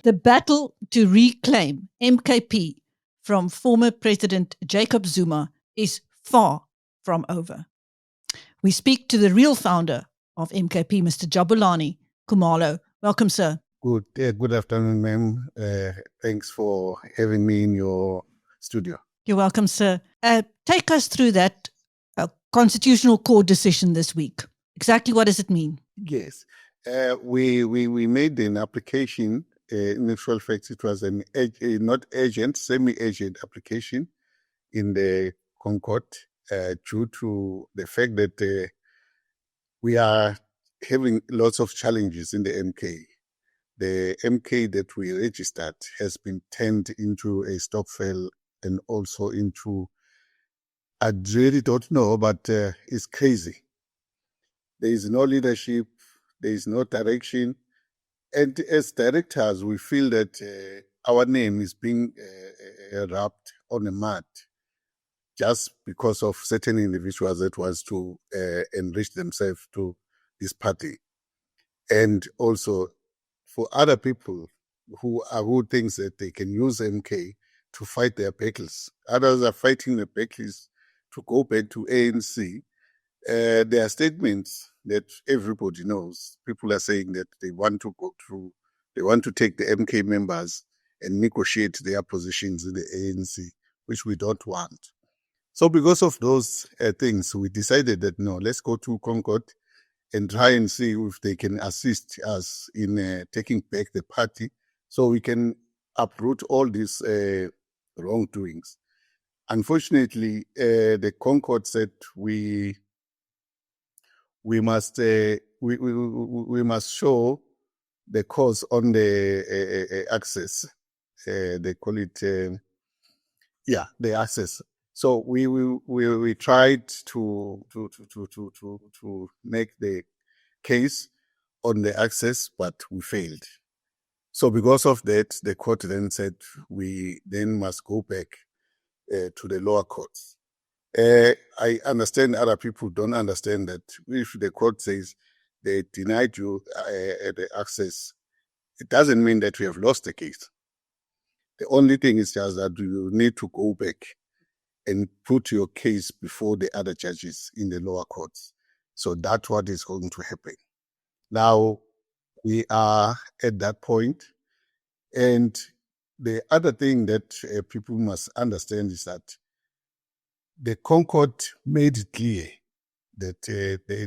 The battle to reclaim MKP from former President Jacob Zuma is far from over. We speak to the real founder of MKP, Mr. Jabulani Khumalo. Welcome, sir. Good afternoon, ma'am. Thanks for having me in your studio. You're welcome, sir. Take us through that Constitutional Court decision this week. Exactly what does it mean? Yes. We made an application. In actual fact, it was an not agent, semi-agent application in the Concord due to the fact that we are having lots of challenges in the MK. The MK that we registered has been turned into a stockvel and also into, I really don't know, but it's crazy. There is no leadership, there is no direction. And as directors, we feel that our name is being wrapped on a mat just because of certain individuals that was to enrich themselves to this party. And also for other people who thinks that they can use MK to fight their battles. Others are fighting the battles to go back to ANC. There are statements that everybody knows. People are saying that they want to take the MK members and negotiate their positions in the ANC, which we don't want. So because of those things, we decided that no, let's go to Concord and try and see if they can assist us in taking back the party so we can uproot all these wrongdoings. Unfortunately, the Concord said we must show the cause on the access. They call it the access. So we tried to make the case on the access, but we failed. So because of that, the court then said we then must go back to the lower courts. I understand other people don't understand that if the court says they denied you the access, it doesn't mean that we have lost the case. The only thing is just that you need to go back and put your case before the other judges in the lower courts. So that's what is going to happen. Now, we are at that point. And the other thing that people must understand is that the Concord made it clear that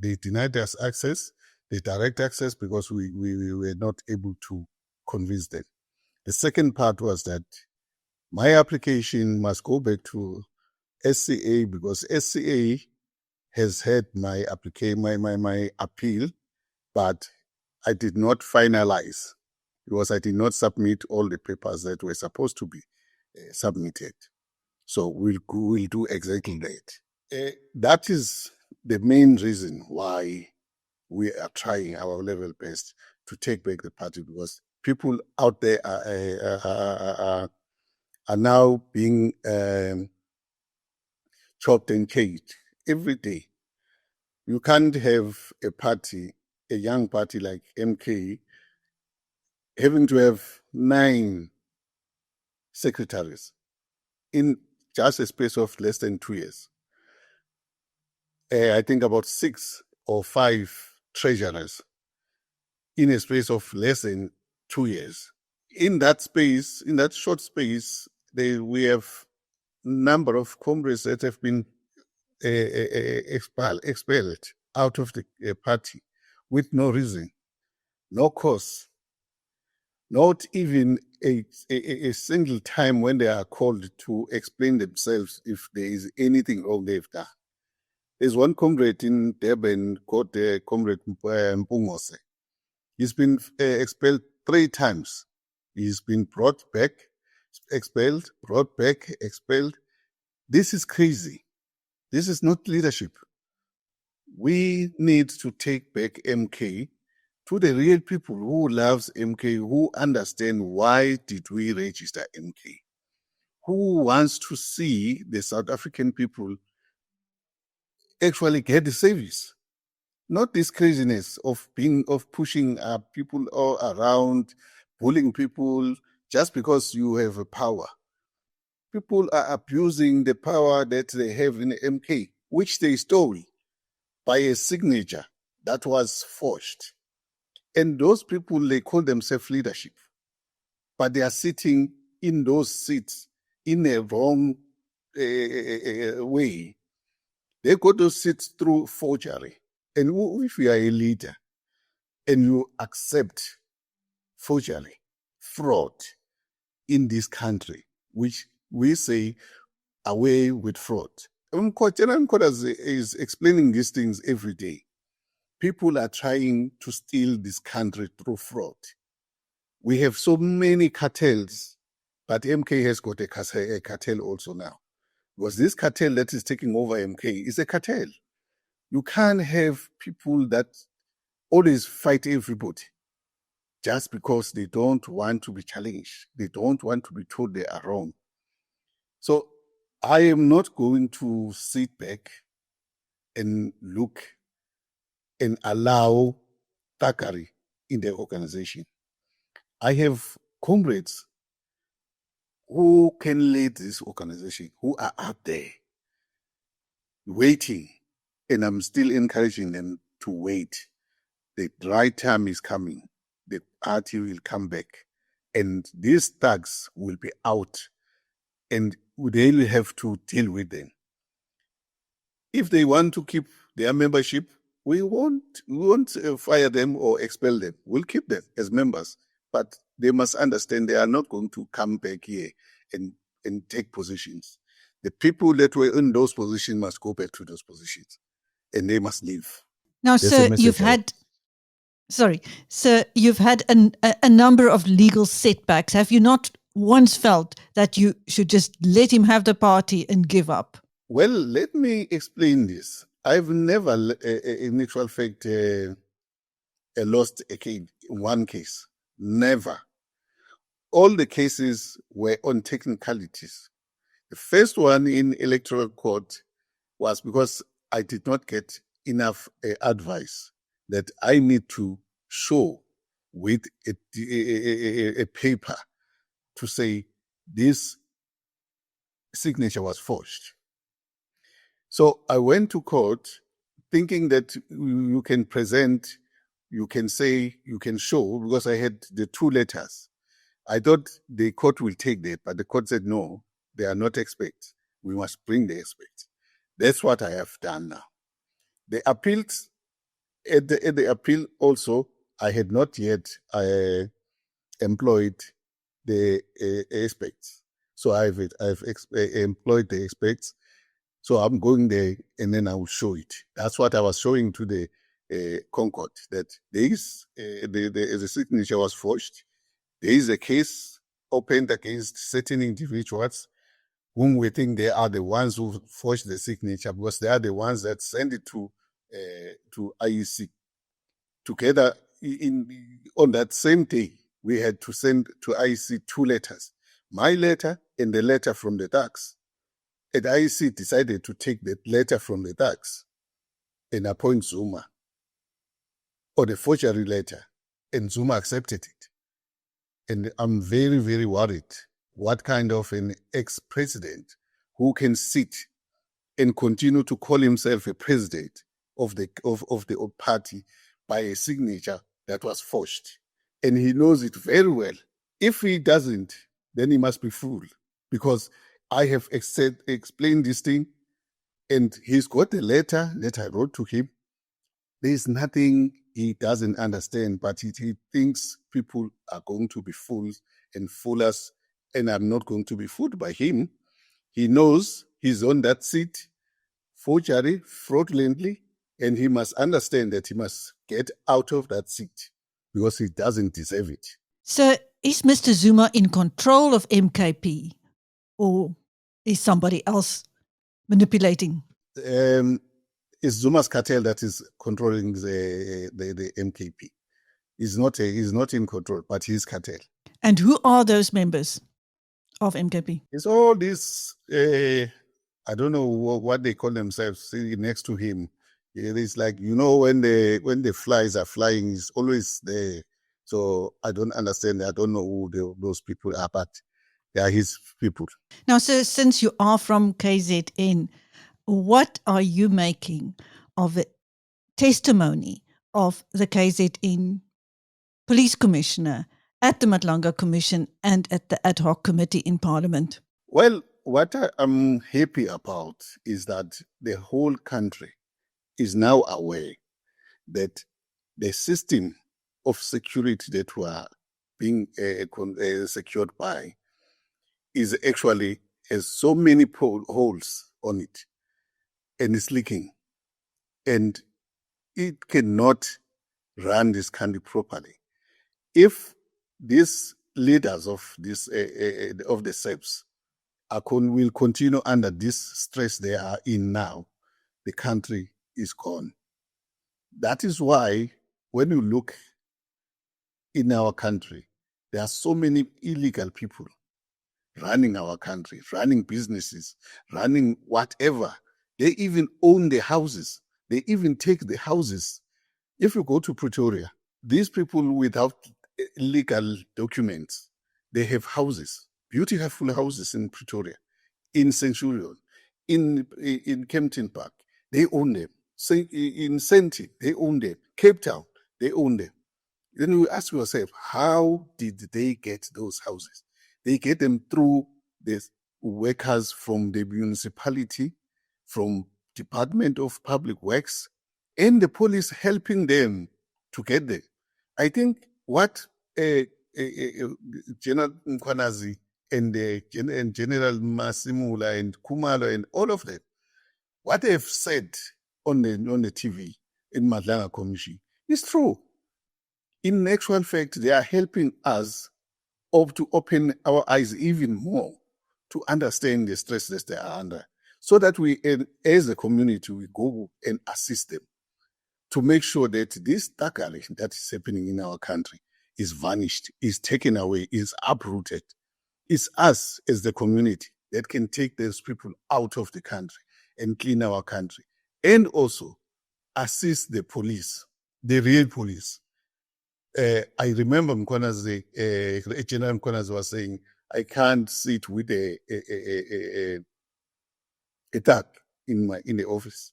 they denied us access, the direct access, because we were not able to convince them. The second part was that my application must go back to SCA because SCA has had my application, my appeal, but I did not finalize because I did not submit all the papers that were supposed to be submitted. So we'll do exactly that. That is the main reason why we are trying our level best to take back the party, because people out there are now being chopped and caged every day. You can't have a party, a young party like MK, having to have 9 secretaries in just a space of less than 2 years. I think about 6 or 5 treasurers in a space of less than 2 years. In that space, in that short space, we have number of comrades that have been expelled out of the party with no reason, no cause, not even a single time when they are called to explain themselves if there is anything wrong they've done. There's one comrade in Durban called Comrade Mpungose. He's been expelled 3 times. He's been brought back, expelled, brought back, expelled. This is crazy. This is not leadership. We need to take back MK to the real people who loves MK, who understand why did we register MK, who wants to see the South African people actually get the service, not this craziness of pushing people all around, bullying people just because you have a power. People are abusing the power that they have in MK, which they stole by a signature that was forged. And those people, they call themselves leadership, but they are sitting in those seats in a wrong way. They got those seats through forgery. And if you are a leader and you accept forgery, fraud in this country, which we say away with fraud. General Mkhwanazi is explaining these things every day. People are trying to steal this country through fraud. We have so many cartels, but MK has got a cartel also now. Because this cartel that is taking over MK is a cartel. You can't have people that always fight everybody just because they don't want to be challenged. They don't want to be told they are wrong. So I am not going to sit back and look and allow thuggery in the organization. I have comrades who can lead this organization, who are out there waiting, and I'm still encouraging them to wait. The right time is coming. The party will come back, and these thugs will be out, and they will have to deal with them. If they want to keep their membership, we won't fire them or expel them. We'll keep them as members, but they must understand they are not going to come back here and take positions. The people that were in those positions must go back to those positions, and they must leave. Now, sir, you've had a number of legal setbacks. Have you not once felt that you should just let him have the party and give up? Well, let me explain this. I've never, in actual fact, lost a case, one case. Never. All the cases were on technicalities. The first one in electoral court was because I did not get enough advice that I need to show with a paper to say this signature was forged. So I went to court thinking that you can present, you can say, you can show, because I had the two letters. I thought the court will take that, but the court said, no, they are not experts. We must bring the experts. That's what I have done now. The appeals, at the appeal also, I had not yet employed the experts. So I've employed the experts. So I'm going there and then I will show it. That's what I was showing to the Concord, that there is the signature was forged. There is a case opened against certain individuals whom we think they are the ones who forged the signature, because they are the ones that send it to IEC. Together, on that same day, we had to send to IEC two letters, my letter and the letter from the thugs. And IEC decided to take the letter from the thugs and appoint Zuma, or the forgery letter, and Zuma accepted it. And I'm very, very worried what kind of an ex-president who can sit and continue to call himself a president of the party by a signature that was forged. And he knows it very well. If he doesn't, then he must be fooled, because I have explained this thing, and he's got the letter that I wrote to him. There's nothing he doesn't understand, but he thinks people are going to be fools and fool us, and I'm not going to be fooled by him. He knows he's on that seat, forgery, fraudulently, and he must understand that he must get out of that seat because he doesn't deserve it. So is Mr. Zuma in control of MKP, or is somebody else manipulating? It's Zuma's cartel that is controlling the MKP. He's not in control, but he's cartel. And who are those members of MKP? It's all this, I don't know what they call themselves, sitting next to him. It is like, when the flies are flying, he's always there So I don't understand. I don't know who those people are, but they are his people. Now, sir, since you are from KZN, what are you making of the testimony of the KZN police commissioner at the Nhlanhla Commission and at the ad hoc committee in Parliament? Well, what I'm happy about is that the whole country is now aware that the system of security that we are being secured by is actually has so many holes on it, and it's leaking, and it cannot run this country properly. If these leaders of this of the SEPs will continue under this stress they are in now, the country is gone. That is why when you look in our country, there are so many illegal people running our country, running businesses, running whatever. They even own the houses. They even take the houses. If you go to Pretoria, these people without legal documents, they have houses, beautiful houses in Pretoria, in Centurion, in Kempton Park. They own them. In Senti, they own them. Cape Town, they own them. Then you ask yourself, how did they get those houses? They get them through the workers from the municipality, from Department of Public Works, and the police helping them to get there. I think what General Mkhwanazi and General Masemola and Khumalo and all of them, what they've said on the TV in Nhlanhla Commission is true. In actual fact, they are helping us to open our eyes even more to understand the stress that they are under, so that we, as a community, we go and assist them to make sure that this thuggery that is happening in our country is vanished, is taken away, is uprooted. It's us as the community that can take those people out of the country and clean our country, and also assist the police, the real police. I remember Mkhwanazi, General Mkhwanazi was saying, I can't sit with a thug in the office.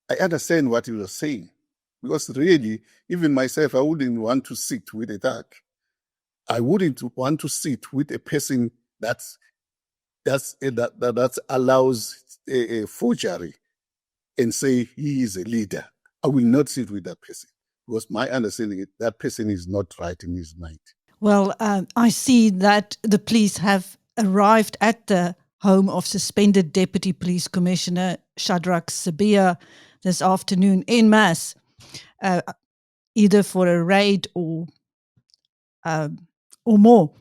I understand what he was saying, because really, even myself, I wouldn't want to sit with a thug. I wouldn't want to sit with a person that allows a forgery and say he is a leader. I will not sit with that person, because my understanding is that person is not right in his mind. Well, I see that the police have arrived at the home of suspended Deputy Police Commissioner Shadrach Sibiya this afternoon en masse, either for a raid or more.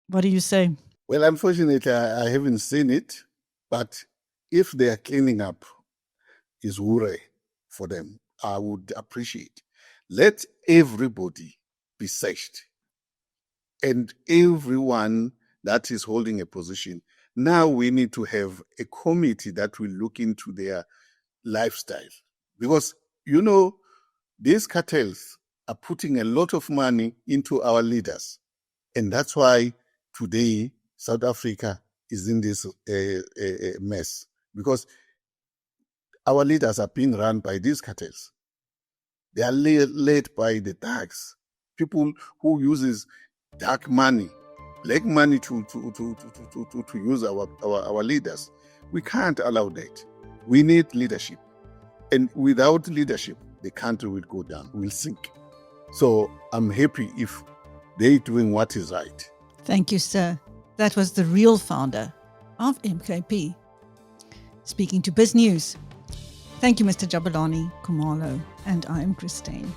What do you say? Well, unfortunately, I haven't seen it, but if they are cleaning up, is hooray for them. I would appreciate. Let everybody be searched, and everyone that is holding a position. Now we need to have a committee that will look into their lifestyle, because, you know, these cartels are putting a lot of money into our leaders. And that's why today South Africa is in this mess, because our leaders are being run by these cartels. They are led by the thugs, people who uses dark money, black money to use our leaders. We can't allow that. We need leadership. And without leadership, the country will go down, will sink. So I'm happy if they're doing what is right. Thank you, sir. That was the real founder of MKP, speaking to Biz News. Thank you, Mr. Jabulani Khumalo, and I am Chris Steyn.